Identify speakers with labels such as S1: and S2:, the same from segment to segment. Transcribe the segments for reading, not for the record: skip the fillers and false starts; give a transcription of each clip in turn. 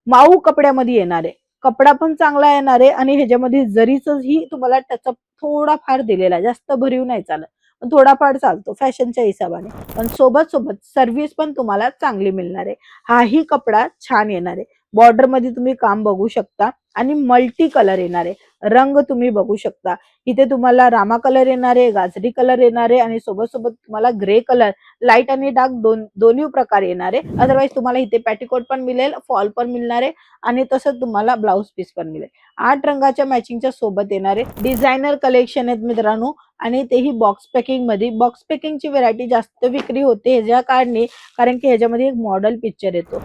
S1: माऊ कपड्यामध्ये येणार आहे. कपडा पण चांगला येणार आहे आणि ह्याच्यामध्ये जरीचही तुम्हाला त्याचा थोडाफार दिलेला आहे, जास्त भरीव नाही चालत, पण थोडाफार चालतो फॅशनच्या हिशोबाने. पण सोबत सोबत सर्व्हिस पण तुम्हाला चांगली मिळणार आहे. हाही कपडा छान येणार आहे. बॉर्डर मध्ये तुम्ही काम बघू शकता आणि मल्टी कलर येणार आहे. रंग तुम्ही बघू शकता. इथे तुम्हाला रामा कलर येणार आहे, गाजरी कलर येणार आहे आणि सोबत सोबत तुम्हाला ग्रे कलर, लाईट आणि डार्क दोन्ही प्रकार येणार आहे. अदरवाईज तुम्हाला इथे पॅटीकोट पण मिळेल, फॉल पण मिळणार आहे आणि तसंच तुम्हाला ब्लाउज पीस पण मिळेल. 8 रंगाच्या मॅचिंगच्या सोबत येणारे डिझायनर कलेक्शन आहेत मित्रांनो आणि तेही बॉक्स पॅकिंग मध्ये. बॉक्स पॅकिंगची व्हरायटी जास्त विक्री होते ह्याच्या कारणे, कारण की ह्याच्यामध्ये एक मॉडेल पिक्चर येतो.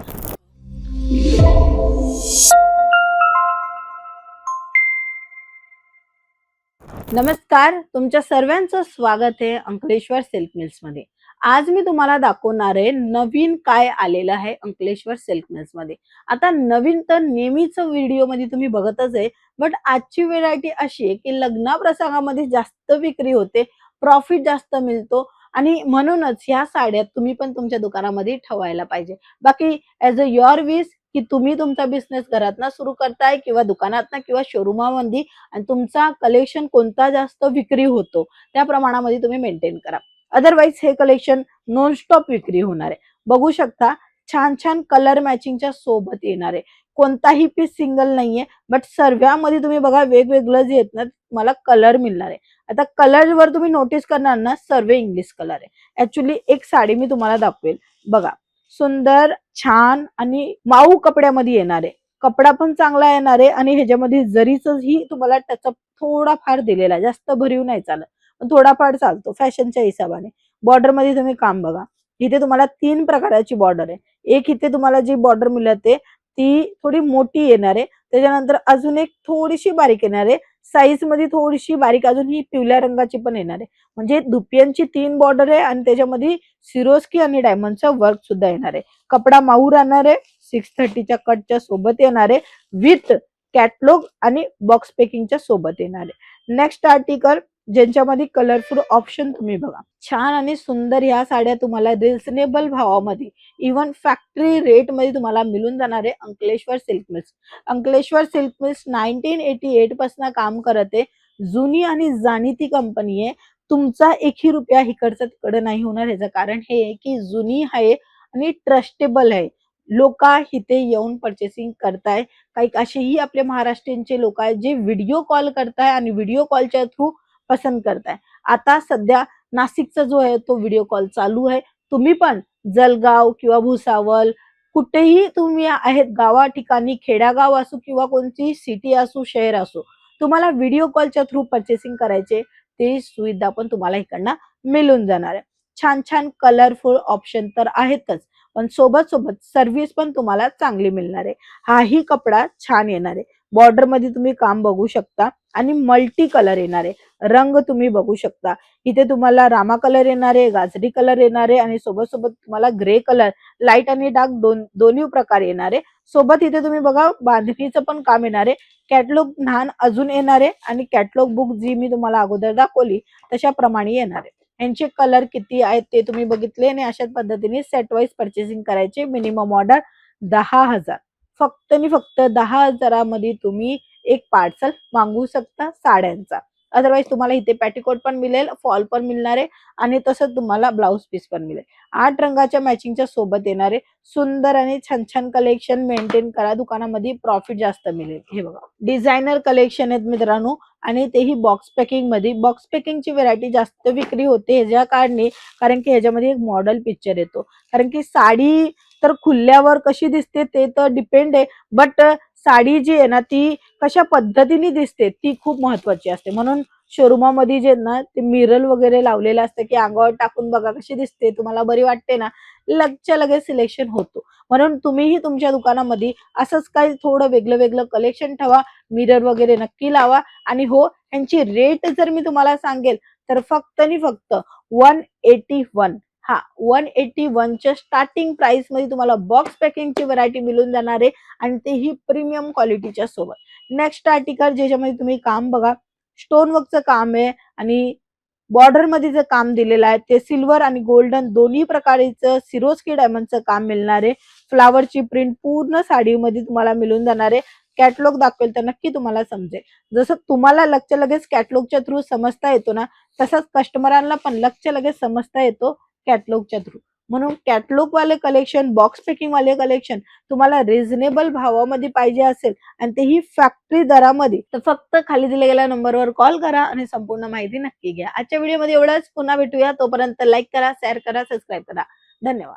S1: नमस्कार, तुमच्या सर्वांचं स्वागत आहे अंकलेश्वर सिल्क मिल्स मध्ये. आज मी तुम्हाला दाखवणार आहे नवीन काय आलेलं आहे अंकलेश्वर सिल्क मिल्स मध्ये. आता नवीन तर नेहमीच व्हिडिओ मध्ये तुम्ही बघतच आहे, बट आजची व्हेरायटी अशी आहे की लग्न प्रसंगामध्ये जास्त विक्री होते, प्रॉफिट जास्त मिळतो आणि म्हणूनच ह्या साड्या तुम्ही पण तुमच्या दुकानामध्ये ठेवायला पाहिजे. बाकी ॲज अ युअर विश की तुम्ही तुमचा बिझनेस घरातनं सुरू करताय किंवा दुकानातनं किंवा शोरूमामध्ये आणि तुमचा कलेक्शन कोणता जास्त विक्री होतो त्या प्रमाणामध्ये तुम्ही मेंटेन करा. अदरवाईज हे कलेक्शन नॉन स्टॉप विक्री होणार आहे. बघू शकता छान छान कलर मॅचिंगच्या सोबत येणार आहे. कोणताही पीस सिंगल नाहीये, बट सर्व्यामध्ये तुम्ही बघा वेगवेगळं जे येत ना मला कलर मिळणार आहे. आता कलर वर तुम्ही नोटीस करणार ना, सर्व इंग्लिश कलर आहे. ऍक्च्युली एक साडी मी तुम्हाला दाखवेल बघा, सुंदर छान आणि माऊ कपड्यामध्ये येणार आहे. कपडा पण चांगला येणार आहे आणि ह्याच्यामध्ये जरीचही तुम्हाला त्याचा थोडाफार दिलेला आहे, जास्त भरीव नाही चालत, पण थोडाफार चालतो फॅशनच्या हिशोबाने. बॉर्डर मध्ये तुम्ही काम बघा, इथे तुम्हाला 3 प्रकाराची बॉर्डर आहे. एक इथे तुम्हाला जी बॉर्डर मिळते ती थोडी मोठी येणार आहे, त्याच्यानंतर अजून एक थोडीशी बारीक येणार आहे, साईज मध्ये थोडीशी बारीक अजून ही पिवळ्या रंगाची पण येणार आहे. म्हणजे दुपियांची 3 बॉर्डर आहे आणि त्याच्यामध्ये सिरोस्की आणि डायमंडचा वर्क सुद्धा येणार आहे. कपडा माऊ राहणार आहे, 630च्या कटच्या सोबत येणार आहे, विथ कॅटलॉग आणि बॉक्स पॅकिंगच्या सोबत येणार आहे. नेक्स्ट आर्टिकल ज्यांच्यामध्ये कलरफुल ऑप्शन तुम्ही बघा, छान आणि सुंदर ह्या साड्या तुम्हाला रिझनेबल भावामध्ये इव्हन फॅक्टरी रेट मध्ये तुम्हाला मिळून जाणार आहे Ankleshwar silk mills. Ankleshwar silk mills 1988 पासून काम करत आहे. जुनी आणि जाणीती कंपनी आहे. तुमचा एकही रुपया इकडचा तिकडे नाही होणार. ह्याचं कारण हे आहे की जुनी आहे आणि ट्रस्टेबल आहे. लोक इथे येऊन परचेसिंग करताय. काही असेही आपले महाराष्ट्रीयनचे लोक आहेत जे व्हिडिओ कॉल करताय आणि व्हिडिओ कॉलच्या थ्रू पसंत करताय. आता सध्या नाशिकचा जो आहे तो व्हिडिओ कॉल चालू आहे. तुम्ही पण जलगाव किंवा भुसावळ कुठेही तुम्ही आहेत, गावा ठिकाणी खेडागाव असो किंवा कोणती सिटी असो शहर असो, तुम्हाला व्हिडिओ कॉलच्या थ्रू परचेसिंग करायचे ते सुविधा पण तुम्हाला इकडनं मिळून जाणार आहे. छान छान कलरफुल ऑप्शन तर आहेतच, पण सोबत सोबत सर्व्हिस पण तुम्हाला चांगली मिळणार आहे. हाही कपडा छान येणार आहे. बॉर्डर मध्ये तुम्ही काम बघू शकता आणि मल्टी कलर येणार आहे. रंग तुम्ही बघू शकता. इथे तुम्हाला रामा कलर येणार आहे, गाजरी कलर येणार आहे आणि सोबत सोबत तुम्हाला ग्रे कलर, लाईट आणि डार्क दोन्ही प्रकार येणार आहे. सोबत इथे तुम्ही बघा बांधणीचं पण काम येणार आहे. कॅटलॉग लहान अजून येणार आहे आणि कॅटलॉग बुक जी मी तुम्हाला अगोदर दाखवली तशा प्रमाणे येणार आहे. यांचे कलर किती आहेत ते तुम्ही बघितले आणि अशाच पद्धतीने सेट वाईज परचेसिंग करायचे. मिनिमम ऑर्डर 10,000, फक्त आणि फक्त 10,000 मध्ये तुम्ही एक पार्सल मागवू शकता साड्यांचा. अदरवाईज तुम्हाला इथे पॅटीकोट पण मिळेल, फॉल पण मिळणार आहे आणि तसंच तुम्हाला ब्लाउज पीस पण मिळेल. 8 रंगाच्या मॅचिंगच्या सोबत येणार आहे. सुंदर आणि छान छान कलेक्शन मेंटेन करा, दुकानामध्ये प्रॉफिट जास्त मिळेल. हे बघा डिझायनर कलेक्शन आहेत मित्रांनो आणि तेही बॉक्स पॅकिंग मध्ये. बॉक्स पॅकिंगची व्हरायटी जास्त विक्री होते ह्याच्या कारणे, कारण की ह्याच्यामध्ये एक मॉडेल पिक्चर येतो. कारण की साडी तर खुलल्यावर कशी दिसते ते तर डिपेंड आहे, बट साडी जी आहे ना ती कशा पद्धतीने दिसते ती खूप महत्वाची असते. म्हणून शोरूमामध्ये जे ना ते मिरर वगैरे लावलेलं असतं की अंगावर टाकून बघा कशी दिसते, तुम्हाला बरी वाटते ना, लगच्या लगेच सिलेक्शन होतो. म्हणून तुम्हीही तुमच्या दुकानामध्ये असंच काही थोडं वेगळं वेगळं कलेक्शन ठेवा, मिरर वगैरे नक्की लावा. आणि हो, यांची रेट जर मी तुम्हाला सांगेल तर फक्त आणि फक्त 181, हा 181च्या स्टार्टिंग प्राइस मध्ये तुम्हाला बॉक्स पॅकिंगची व्हरायटी मिळून जाणार आहे आणि तेही प्रीमियम क्वालिटीच्या सोबत. नेक्स्ट आर्टिकल ज्याच्यामध्ये तुम्ही काम बघा, स्टोन वर्कचं काम आहे आणि बॉर्डर मध्ये जे काम दिलेलं आहे ते सिल्वर आणि गोल्डन दोन्ही प्रकारचं सिरोस्की डायमंडचं काम मिळणार आहे. फ्लावरची प्रिंट पूर्ण साडीमध्ये तुम्हाला मिळून जाणार आहे. कॅटलॉग दाखवेल तर नक्की तुम्हाला समजेल. जसं तुम्हाला लगच्या लगेच कॅटलॉगच्या थ्रू समजता येतो ना, तसंच कस्टमरांना पण लगच्या लगेच समजता येतो कॅटलॉगच्या थ्रू. म्हणून कॅटलॉग वाले कलेक्शन, बॉक्स पॅकिंग वाले कलेक्शन तुम्हाला रिझनेबल भावामध्ये पाहिजे असेल आणि तेही फॅक्टरी दरामध्ये, तर फक्त खाली दिलेल्या गेलेल्या नंबरवर कॉल करा आणि संपूर्ण माहिती नक्की घ्या. आजच्या व्हिडिओमध्ये एवढंच. पुन्हा भेटूया. तोपर्यंत लाईक करा, शेअर करा, सबस्क्राईब करा. धन्यवाद.